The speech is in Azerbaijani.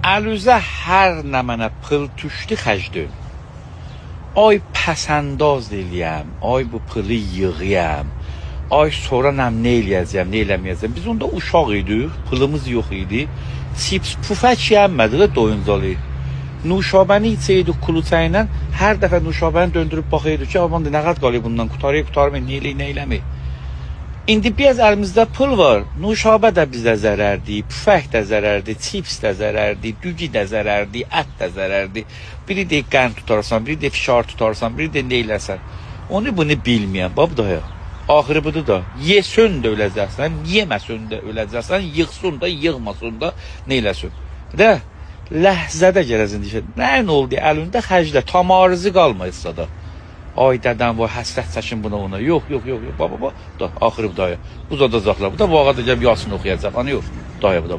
Əlüzə hər nə mənə pıl tüşdü xəcdün. Ay pəsəndaz eləyəm, ay bu pılı yığıyam, ay sonra nə eləyəcəm, nə eləməyəcəm. Biz onda uşaq idik, pılımız yox idi. Chips pufək yənmədi doyuncalı. Nuşabəni içəydik kuluçə ilə, hər dəfə nuşabəni döndürüb baxıyorduk ki, aman nə qədər qalıyor bundan, qutarmayın, nə eləmir. İndi biz əlimizdə pul var, nuşabə də bizdə zərərdir, püfək də zərərdir, chips də zərərdir, dügi də zərərdir, ət də zərərdir. Biri də qən tutarsan, biri də fişar tutarsan, biri də nə eləsən. Onu bunu bilməyən, bab da ya. Axırı budur da, yesən də öləcəksən, yeməsən də öləcəksən, yığsın da, yığmasın da, nə eləsin. Də, ləhzədə gələsin deyək, nə oldu əlində xəclə, tamarızı qalmayırsa da. Ay dədəm var, həsrət çəkin buna ona. Yox, baba, da, axırı bu da ya. Bu da zacaqlar, bu da vaqa da gəlib yasını oxuyacaq, ana yox. Da ya, bu da.